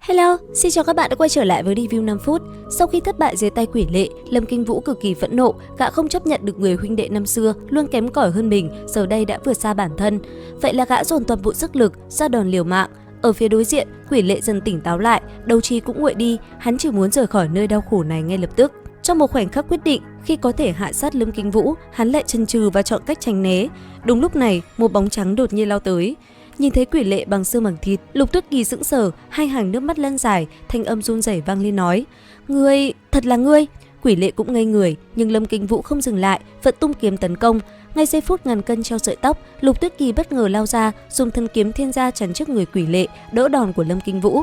Hello, xin chào các bạn đã quay trở lại với review 5 phút. Sau khi thất bại dưới tay Quỷ Lệ, Lâm Kinh Vũ cực kỳ phẫn nộ, gã không chấp nhận được người huynh đệ năm xưa luôn kém cỏi hơn mình, giờ đây đã vượt xa bản thân. Vậy là gã dồn toàn bộ sức lực ra đòn liều mạng. Ở phía đối diện, Quỷ Lệ dần tỉnh táo lại, đầu trí cũng nguội đi, hắn chỉ muốn rời khỏi nơi đau khổ này ngay lập tức. Trong một khoảnh khắc quyết định, khi có thể hạ sát Lâm Kinh Vũ, hắn lại chần chừ và chọn cách tránh né. Đúng lúc này, một bóng trắng đột nhiên lao tới. Nhìn thấy Quỷ Lệ bằng xương bằng thịt, Lục Tuyết Kỳ sững sờ, hai hàng nước mắt lăn dài, thanh âm run rẩy vang lên nói: "Ngươi, thật là ngươi?" Quỷ Lệ cũng ngây người, nhưng Lâm Kinh Vũ không dừng lại, vẫn tung kiếm tấn công. Ngay giây phút ngàn cân treo sợi tóc, Lục Tuyết Kỳ bất ngờ lao ra, dùng thân kiếm thiên gia chắn trước người Quỷ Lệ, đỡ đòn của Lâm Kinh Vũ.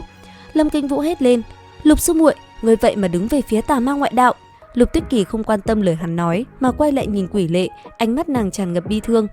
Lâm Kinh Vũ hét lên: "Lục sư muội, ngươi vậy mà đứng về phía tà ma ngoại đạo?" Lục Tuyết Kỳ không quan tâm lời hắn nói mà quay lại nhìn Quỷ Lệ, ánh mắt nàng tràn ngập bi thương.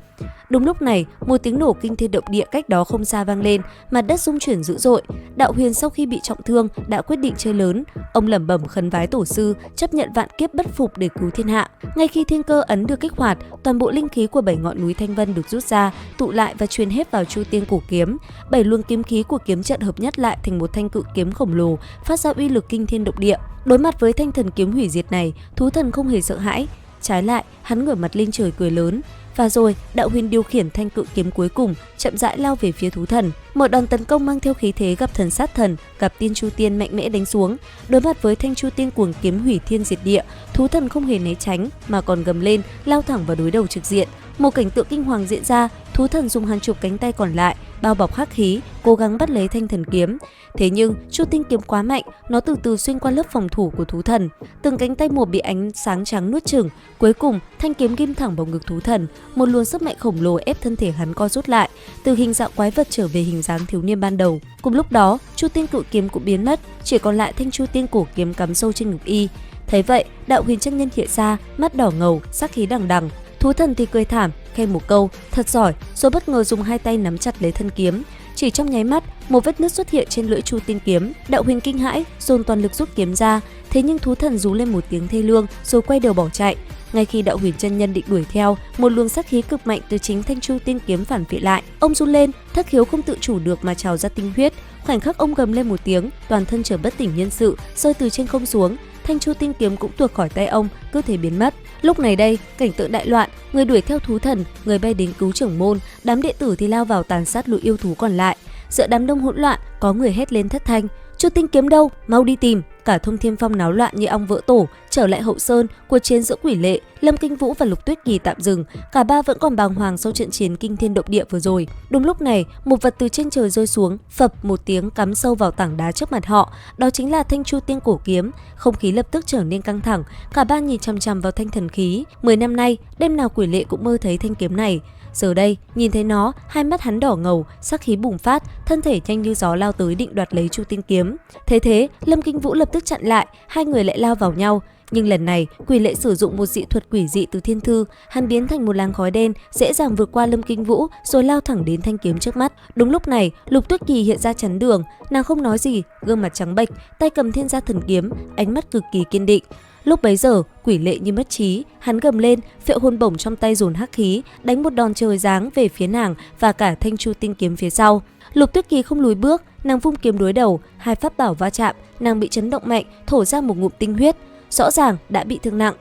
Đúng lúc này, một tiếng nổ kinh thiên động địa cách đó không xa vang lên, mặt đất rung chuyển dữ dội. Đạo Huyền sau khi bị trọng thương đã quyết định chơi lớn, ông lẩm bẩm khấn vái tổ sư, chấp nhận vạn kiếp bất phục để cứu thiên hạ. Ngay khi thiên cơ ấn được kích hoạt, toàn bộ linh khí của 7 ngọn núi Thanh Vân được rút ra, tụ lại và truyền hết vào Chu Tiên cổ kiếm. 7 luồng kiếm khí của kiếm trận hợp nhất lại thành một thanh cự kiếm khổng lồ, phát ra uy lực kinh thiên động địa. Đối mặt với thanh thần kiếm hủy diệt này, thú thần không hề sợ hãi, trái lại, hắn ngửa mặt lên trời cười lớn. Và rồi, Đạo Huyền điều khiển thanh cự kiếm cuối cùng, chậm rãi lao về phía thú thần. Một đòn tấn công mang theo khí thế gặp thần sát thần, gặp tiên Chu Tiên mạnh mẽ đánh xuống. Đối mặt với thanh Chu Tiên cuồng kiếm hủy thiên diệt địa, thú thần không hề né tránh mà còn gầm lên, lao thẳng vào đối đầu trực diện. Một cảnh tượng kinh hoàng diễn ra, thú thần dùng hàng chục cánh tay còn lại bao bọc hắc khí, cố gắng bắt lấy thanh thần kiếm. Thế nhưng Chu Tiên kiếm quá mạnh, nó từ từ xuyên qua lớp phòng thủ của thú thần. Từng cánh tay một bị ánh sáng trắng nuốt chửng. Cuối cùng, thanh kiếm ghim thẳng vào ngực thú thần. Một luồng sức mạnh khổng lồ ép thân thể hắn co rút lại, từ hình dạng quái vật trở về hình dáng thiếu niên ban đầu. Cùng lúc đó, Chu Tiên cự kiếm cũng biến mất, chỉ còn lại thanh Chu Tiên cổ kiếm cắm sâu trên ngực y. Thấy vậy, Đạo Huyền chân nhân hiện ra, mắt đỏ ngầu, sát khí đằng đằng. Thú thần thì cười thảm, khen một câu thật giỏi, rồi bất ngờ dùng hai tay nắm chặt lấy thân kiếm. Chỉ trong nháy mắt, một vết nứt xuất hiện trên lưỡi Chu Tiên kiếm. Đạo Huyền kinh hãi, dồn toàn lực rút kiếm ra. Thế nhưng thú thần rú lên một tiếng thê lương, rồi quay đầu bỏ chạy. Ngay khi Đạo Huyền chân nhân định đuổi theo, một luồng sát khí cực mạnh từ chính thanh Chu Tiên kiếm phản vệ lại. Ông run lên, thất khiếu không tự chủ được mà trào ra tinh huyết. Khoảnh khắc ông gầm lên một tiếng, toàn thân trở bất tỉnh nhân sự, rơi từ trên không xuống. Thanh Chu Tiên kiếm cũng tuột khỏi tay ông, cứ thế biến mất. Lúc này đây, cảnh tượng đại loạn, người đuổi theo thú thần, người bay đến cứu trưởng môn, đám đệ tử thì lao vào tàn sát lũ yêu thú còn lại. Giữa đám đông hỗn loạn, có người hét lên thất thanh: "Chu Tiên kiếm đâu? Mau đi tìm!" Cả Thông Thiên Phong náo loạn như ong vỡ tổ. Trở lại hậu sơn, cuộc chiến giữa Quỷ Lệ, Lâm Kinh Vũ và Lục Tuyết Kỳ tạm dừng. Cả ba vẫn còn bàng hoàng sau trận chiến kinh thiên động địa vừa rồi. Đúng lúc này, một vật từ trên trời rơi xuống, phập một tiếng cắm sâu vào tảng đá trước mặt họ. Đó chính là thanh Chu Tiên cổ kiếm. Không khí lập tức trở nên căng thẳng. Cả ba nhìn chằm chằm vào thanh thần khí. 10 năm nay, đêm nào Quỷ Lệ cũng mơ thấy thanh kiếm này. Giờ đây, nhìn thấy nó, hai mắt hắn đỏ ngầu, sát khí bùng phát, thân thể nhanh như gió lao tới định đoạt lấy Chu Tiên kiếm. Thế, Lâm Kinh Vũ lập tức chặn lại, hai người lại lao vào nhau. Nhưng lần này, Quỷ Lệ sử dụng một dị thuật quỷ dị từ thiên thư, hắn biến thành một làn khói đen, dễ dàng vượt qua Lâm Kinh Vũ, rồi lao thẳng đến thanh kiếm trước mắt. Đúng lúc này, Lục Tuyết Kỳ hiện ra chắn đường, nàng không nói gì, gương mặt trắng bệch, tay cầm thiên gia thần kiếm, ánh mắt cực kỳ kiên định. Lúc bấy giờ, Quỷ Lệ như mất trí, hắn gầm lên, phệ hồn bổng trong tay dồn hắc khí, đánh một đòn trời giáng về phía nàng và cả thanh Chu Tiên kiếm phía sau. Lục Tuyết Kỳ không lùi bước, nàng vung kiếm đối đầu, hai pháp bảo va chạm, nàng bị chấn động mạnh, thổ ra một ngụm tinh huyết, rõ ràng đã bị thương nặng.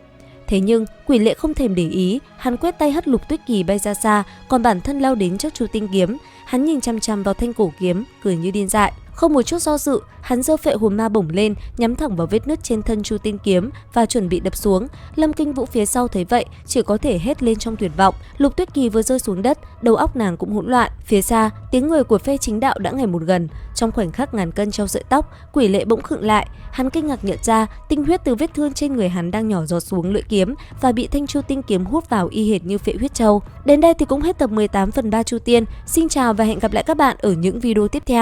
Thế nhưng Quỷ Lệ không thèm để ý, hắn quét tay hất Lục Tuyết Kỳ bay ra xa, còn bản thân lao đến trước Chu Tiên kiếm. Hắn nhìn chăm chăm vào thanh cổ kiếm, cười như điên dại. Không một chút do dự, hắn giơ phệ hồn ma bổng lên, nhắm thẳng vào vết nứt trên thân Chu Tiên kiếm và chuẩn bị đập xuống. Lâm Kinh Vũ phía sau thấy vậy, chỉ có thể hét lên trong tuyệt vọng. Lục Tuyết Kỳ vừa rơi xuống đất, đầu óc nàng cũng hỗn loạn. Phía xa, tiếng người của phe chính đạo đã ngày một gần. Trong khoảnh khắc ngàn cân treo sợi tóc, Quỷ Lệ bỗng khựng lại. Hắn kinh ngạc nhận ra, tinh huyết từ vết thương trên người hắn đang nhỏ giọt xuống lưỡi kiếm và bị thanh Chu Tiên kiếm hút vào y hệt như phệ huyết châu. Đến đây thì cũng hết tập 18/3 Chu Tiên. Xin chào và hẹn gặp lại các bạn ở những video tiếp theo.